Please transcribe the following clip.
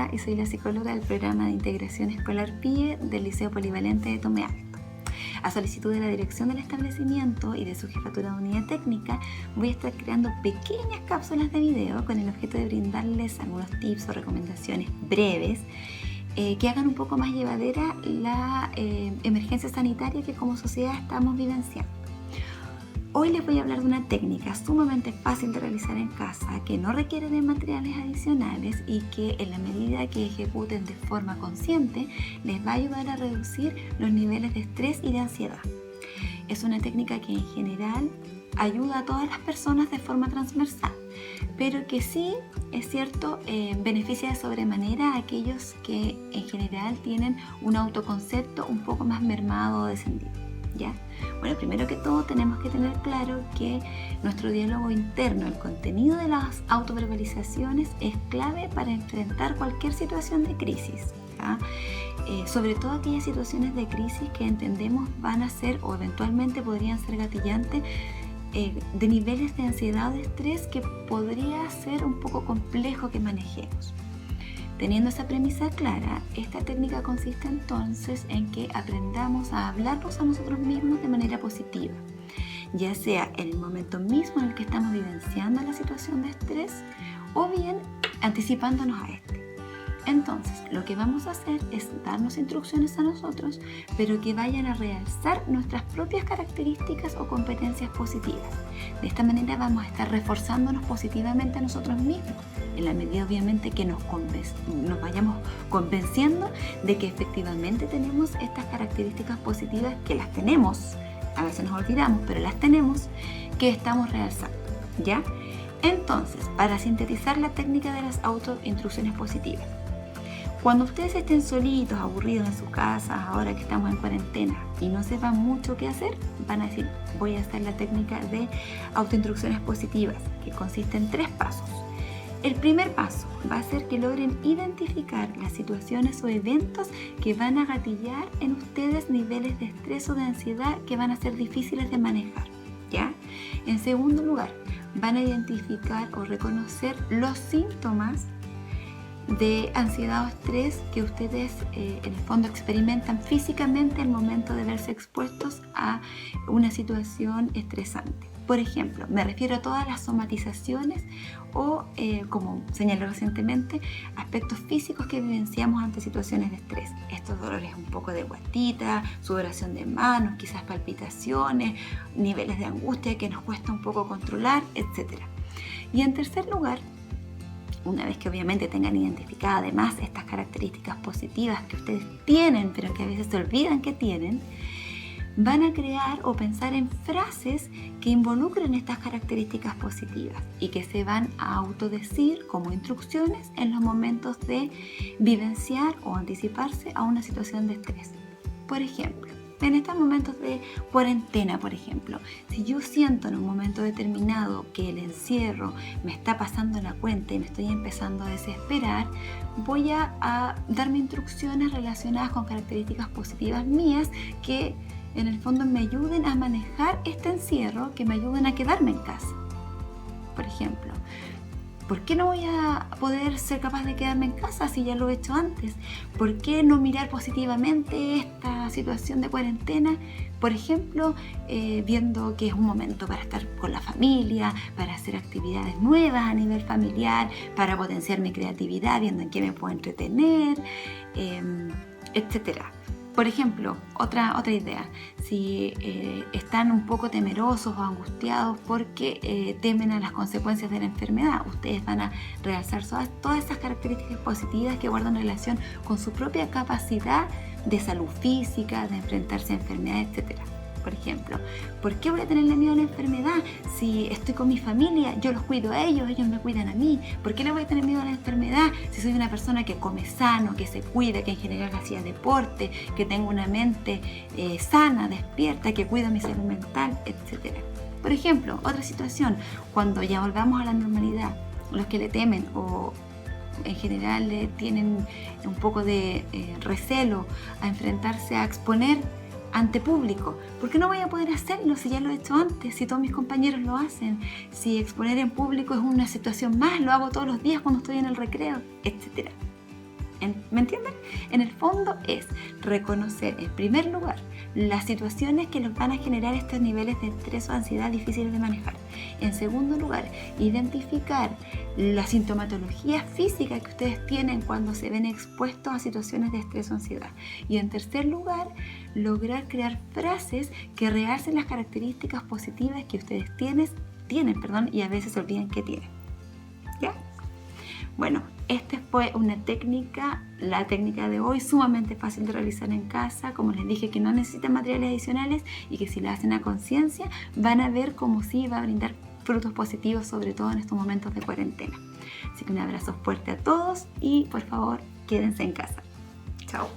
Marta y soy la psicóloga del programa de integración escolar PIE del Liceo Polivalente de Tomé Alto. A solicitud de la dirección del establecimiento y de su jefatura de unidad técnica, voy a estar creando pequeñas cápsulas de video con el objeto de brindarles algunos tips o recomendaciones breves que hagan un poco más llevadera la emergencia sanitaria que como sociedad estamos vivenciando. Hoy les voy a hablar de una técnica sumamente fácil de realizar en casa, que no requiere de materiales adicionales y que en la medida que ejecuten de forma consciente les va a ayudar a reducir los niveles de estrés y de ansiedad. Es una técnica que en general ayuda a todas las personas de forma transversal, pero que sí, es cierto, beneficia de sobremanera a aquellos que en general tienen un autoconcepto un poco más mermado o descendido. ¿Ya? Bueno, primero que todo tenemos que tener claro que nuestro diálogo interno, el contenido de las autoverbalizaciones es clave para enfrentar cualquier situación de crisis, ¿ya? Sobre todo aquellas situaciones de crisis que entendemos van a ser o eventualmente podrían ser gatillantes de niveles de ansiedad o de estrés que podría ser un poco complejo que manejemos. Teniendo esa premisa clara, esta técnica consiste entonces en que aprendamos a hablarnos a nosotros mismos de manera positiva, ya sea en el momento mismo en el que estamos vivenciando la situación de estrés o bien anticipándonos a este. Entonces, lo que vamos a hacer es darnos instrucciones a nosotros, pero que vayan a realzar nuestras propias características o competencias positivas. De esta manera vamos a estar reforzándonos positivamente a nosotros mismos, en la medida obviamente que nos vayamos convenciendo de que efectivamente tenemos estas características positivas, que las tenemos, a veces nos olvidamos, pero las tenemos, que estamos realzando, ¿ya? Entonces, para sintetizar la técnica de las autoinstrucciones positivas, cuando ustedes estén solitos, aburridos en sus casas, ahora que estamos en cuarentena y no sepan mucho qué hacer, van a decir, voy a hacer la técnica de autoinstrucciones positivas, que consiste en 3 pasos. El primer paso va a ser que logren identificar las situaciones o eventos que van a gatillar en ustedes niveles de estrés o de ansiedad que van a ser difíciles de manejar, ¿ya? En segundo lugar, van a identificar o reconocer los síntomas de ansiedad o estrés que ustedes en el fondo experimentan físicamente al momento de verse expuestos a una situación estresante. Por ejemplo, me refiero a todas las somatizaciones o, como señalé recientemente, aspectos físicos que vivenciamos ante situaciones de estrés. Estos dolores un poco de guatita, sudoración de manos, quizás palpitaciones, niveles de angustia que nos cuesta un poco controlar, etc. Y en tercer lugar, una vez que obviamente tengan identificadas además estas características positivas que ustedes tienen, pero que a veces se olvidan que tienen, van a crear o pensar en frases que involucren estas características positivas y que se van a autodecir como instrucciones en los momentos de vivenciar o anticiparse a una situación de estrés. Por ejemplo, en estos momentos de cuarentena, por ejemplo, si yo siento en un momento determinado que el encierro me está pasando la cuenta y me estoy empezando a desesperar, voy a darme instrucciones relacionadas con características positivas mías que en el fondo me ayuden a manejar este encierro, que me ayuden a quedarme en casa. Por ejemplo, ¿por qué no voy a poder ser capaz de quedarme en casa si ya lo he hecho antes? ¿Por qué no mirar positivamente esta situación de cuarentena? Por ejemplo, viendo que es un momento para estar con la familia, para hacer actividades nuevas a nivel familiar, para potenciar mi creatividad, viendo en qué me puedo entretener, etcétera. Por ejemplo, otra idea, si están un poco temerosos o angustiados porque temen a las consecuencias de la enfermedad, ustedes van a realzar todas esas características positivas que guardan relación con su propia capacidad de salud física, de enfrentarse a enfermedades, etc. Por ejemplo, ¿por qué voy a tenerle miedo a la enfermedad? Si estoy con mi familia, yo los cuido a ellos, ellos me cuidan a mí. ¿Por qué le voy a tener miedo a la enfermedad si soy una persona que come sano, que se cuida, que en general hacía deporte, que tengo una mente sana, despierta, que cuida mi salud mental, etcétera? Por ejemplo, otra situación, cuando ya volvamos a la normalidad, los que le temen o en general le tienen un poco de recelo a enfrentarse a exponer ante público. ¿Por qué no voy a poder hacerlo si ya lo he hecho antes? Si todos mis compañeros lo hacen, si exponer en público es una situación más, lo hago todos los días cuando estoy en el recreo, etcétera. ¿Me entienden? En el fondo es reconocer, en primer lugar, las situaciones que los van a generar estos niveles de estrés o ansiedad difíciles de manejar. En segundo lugar, identificar la sintomatología física que ustedes tienen cuando se ven expuestos a situaciones de estrés o ansiedad. Y en tercer lugar, lograr crear frases que realcen las características positivas que ustedes tienen, y a veces se olvidan que tienen. ¿Ya? Bueno, esta fue una técnica, la técnica de hoy, sumamente fácil de realizar en casa. Como les dije, que no necesitan materiales adicionales y que si la hacen a conciencia van a ver cómo sí va a brindar frutos positivos, sobre todo en estos momentos de cuarentena. Así que un abrazo fuerte a todos y por favor quédense en casa. Chao.